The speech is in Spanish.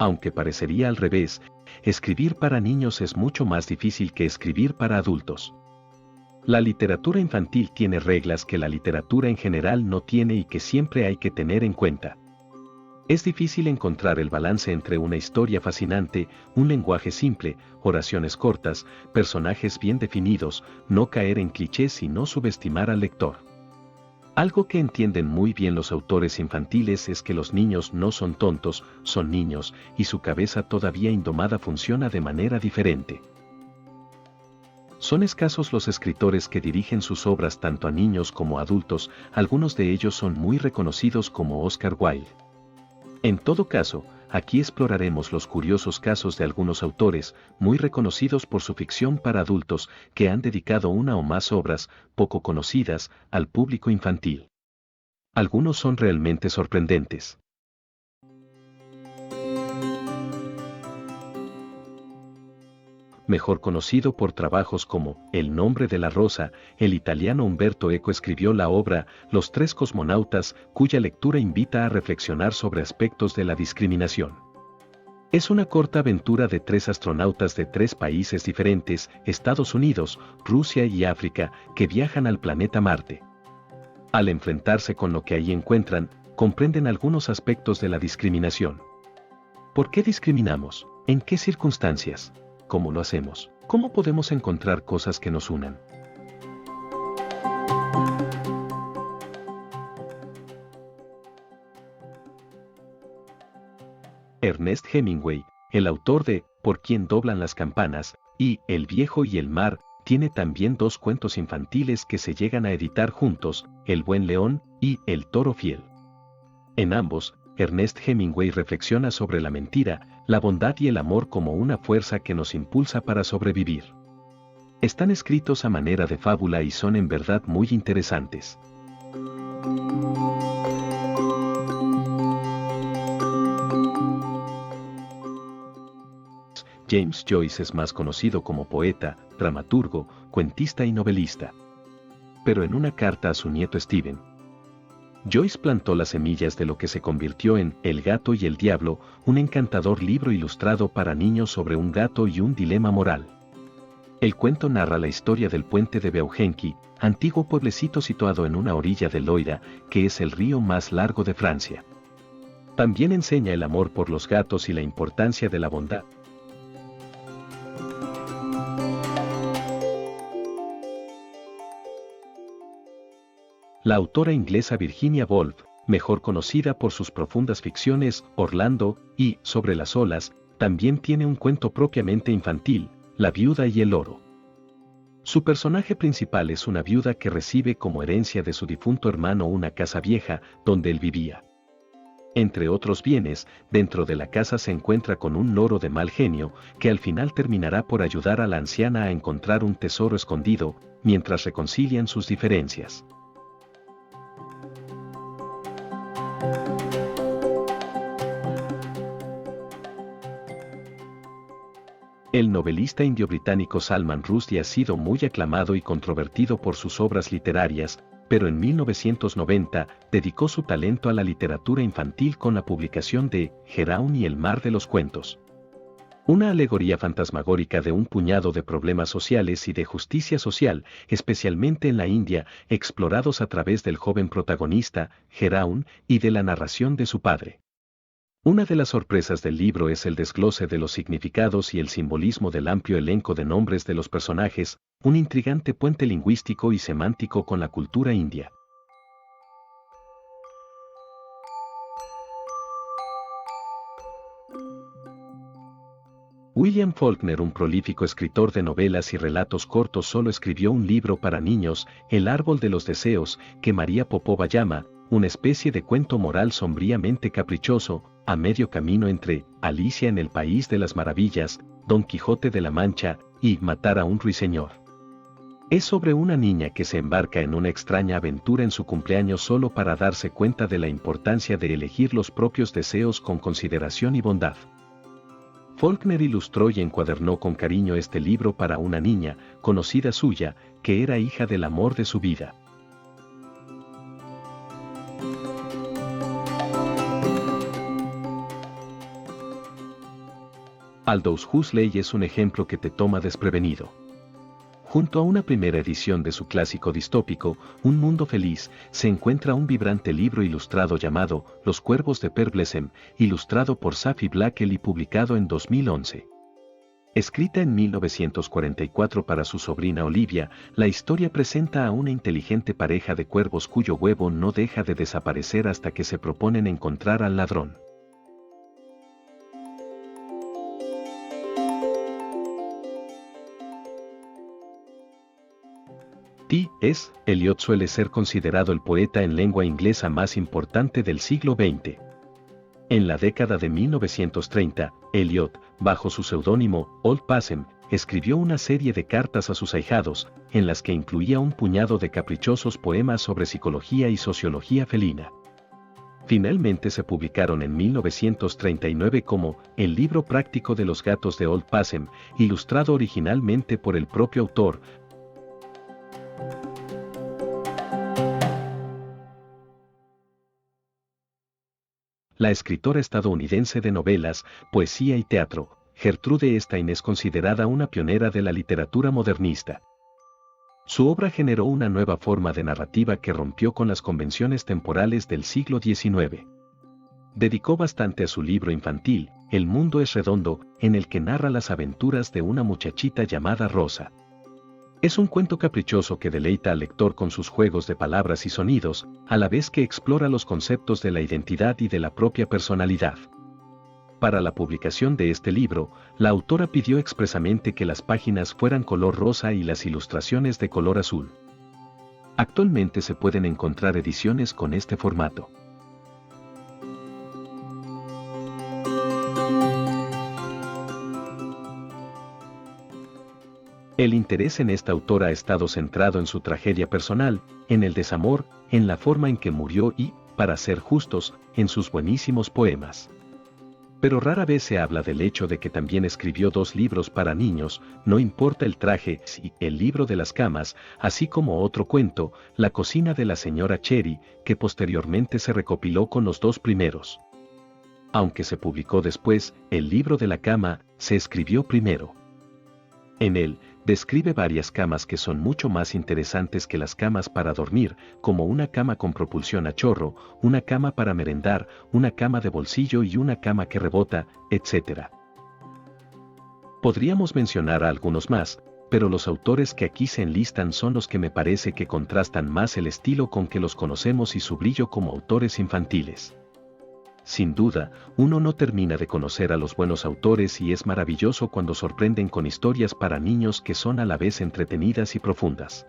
Aunque parecería al revés, escribir para niños es mucho más difícil que escribir para adultos. La literatura infantil tiene reglas que la literatura en general no tiene y que siempre hay que tener en cuenta. Es difícil encontrar el balance entre una historia fascinante, un lenguaje simple, oraciones cortas, personajes bien definidos, no caer en clichés y no subestimar al lector. Algo que entienden muy bien los autores infantiles es que los niños no son tontos, son niños, y su cabeza todavía indomada funciona de manera diferente. Son escasos los escritores que dirigen sus obras tanto a niños como a adultos, algunos de ellos son muy reconocidos como Oscar Wilde. En todo caso, aquí exploraremos los curiosos casos de algunos autores, muy reconocidos por su ficción para adultos, que han dedicado una o más obras, poco conocidas, al público infantil. Algunos son realmente sorprendentes. Mejor conocido por trabajos como El nombre de la rosa, el italiano Umberto Eco escribió la obra Los tres cosmonautas, cuya lectura invita a reflexionar sobre aspectos de la discriminación. Es una corta aventura de tres astronautas de tres países diferentes, Estados Unidos, Rusia y África, que viajan al planeta Marte. Al enfrentarse con lo que allí encuentran, comprenden algunos aspectos de la discriminación. ¿Por qué discriminamos? ¿En qué circunstancias? ¿Cómo lo hacemos? ¿Cómo podemos encontrar cosas que nos unan? Ernest Hemingway, el autor de Por quien doblan las campanas y El viejo y el mar, tiene también dos cuentos infantiles que se llegan a editar juntos, El buen león y El toro fiel. En ambos, Ernest Hemingway reflexiona sobre la mentira, la bondad y el amor como una fuerza que nos impulsa para sobrevivir. Están escritos a manera de fábula y son en verdad muy interesantes. James Joyce es más conocido como poeta, dramaturgo, cuentista y novelista. Pero en una carta a su nieto Stephen, Joyce plantó las semillas de lo que se convirtió en El gato y el diablo, un encantador libro ilustrado para niños sobre un gato y un dilema moral. El cuento narra la historia del puente de Beaugency, antiguo pueblecito situado en una orilla del Loira, que es el río más largo de Francia. También enseña el amor por los gatos y la importancia de la bondad. La autora inglesa Virginia Woolf, mejor conocida por sus profundas ficciones Orlando y Sobre las olas, también tiene un cuento propiamente infantil, La viuda y el oro. Su personaje principal es una viuda que recibe como herencia de su difunto hermano una casa vieja donde él vivía. Entre otros bienes, dentro de la casa se encuentra con un loro de mal genio que al final terminará por ayudar a la anciana a encontrar un tesoro escondido, mientras reconcilian sus diferencias. El novelista indio-británico Salman Rushdie ha sido muy aclamado y controvertido por sus obras literarias, pero en 1990 dedicó su talento a la literatura infantil con la publicación de Geraun y el mar de los cuentos. Una alegoría fantasmagórica de un puñado de problemas sociales y de justicia social, especialmente en la India, explorados a través del joven protagonista, Geraun, y de la narración de su padre. Una de las sorpresas del libro es el desglose de los significados y el simbolismo del amplio elenco de nombres de los personajes, un intrigante puente lingüístico y semántico con la cultura india. William Faulkner, un prolífico escritor de novelas y relatos cortos, solo escribió un libro para niños, El árbol de los deseos, que María Popova llama una especie de cuento moral sombríamente caprichoso, a medio camino entre Alicia en el País de las Maravillas, Don Quijote de la Mancha y Matar a un ruiseñor. Es sobre una niña que se embarca en una extraña aventura en su cumpleaños solo para darse cuenta de la importancia de elegir los propios deseos con consideración y bondad. Faulkner ilustró y encuadernó con cariño este libro para una niña, conocida suya, que era hija del amor de su vida. Aldous Huxley es un ejemplo que te toma desprevenido. Junto a una primera edición de su clásico distópico, Un Mundo Feliz, se encuentra un vibrante libro ilustrado llamado Los Cuervos de Perblessen, ilustrado por Safi Blackel y publicado en 2011. Escrita en 1944 para su sobrina Olivia, la historia presenta a una inteligente pareja de cuervos cuyo huevo no deja de desaparecer hasta que se proponen encontrar al ladrón. T.S. Eliot suele ser considerado el poeta en lengua inglesa más importante del siglo XX. En la década de 1930, Eliot, bajo su seudónimo Old Passem, escribió una serie de cartas a sus ahijados, en las que incluía un puñado de caprichosos poemas sobre psicología y sociología felina. Finalmente se publicaron en 1939 como El libro práctico de los gatos de Old Passem, ilustrado originalmente por el propio autor. La escritora estadounidense de novelas, poesía y teatro, Gertrude Stein es considerada una pionera de la literatura modernista. Su obra generó una nueva forma de narrativa que rompió con las convenciones temporales del siglo XIX. Dedicó bastante a su libro infantil, El mundo es redondo, en el que narra las aventuras de una muchachita llamada Rosa. Es un cuento caprichoso que deleita al lector con sus juegos de palabras y sonidos, a la vez que explora los conceptos de la identidad y de la propia personalidad. Para la publicación de este libro, la autora pidió expresamente que las páginas fueran color rosa y las ilustraciones de color azul. Actualmente se pueden encontrar ediciones con este formato. El interés en esta autora ha estado centrado en su tragedia personal, en el desamor, en la forma en que murió y, para ser justos, en sus buenísimos poemas. Pero rara vez se habla del hecho de que también escribió 2 libros para niños, No importa el traje, y El libro de las camas, así como otro cuento, La cocina de la señora Cherry, que posteriormente se recopiló con los 2 primeros. Aunque se publicó después, El libro de la cama, se escribió primero. En él, describe varias camas que son mucho más interesantes que las camas para dormir, como una cama con propulsión a chorro, una cama para merendar, una cama de bolsillo y una cama que rebota, etc. Podríamos mencionar a algunos más, pero los autores que aquí se enlistan son los que me parece que contrastan más el estilo con que los conocemos y su brillo como autores infantiles. Sin duda, uno no termina de conocer a los buenos autores y es maravilloso cuando sorprenden con historias para niños que son a la vez entretenidas y profundas.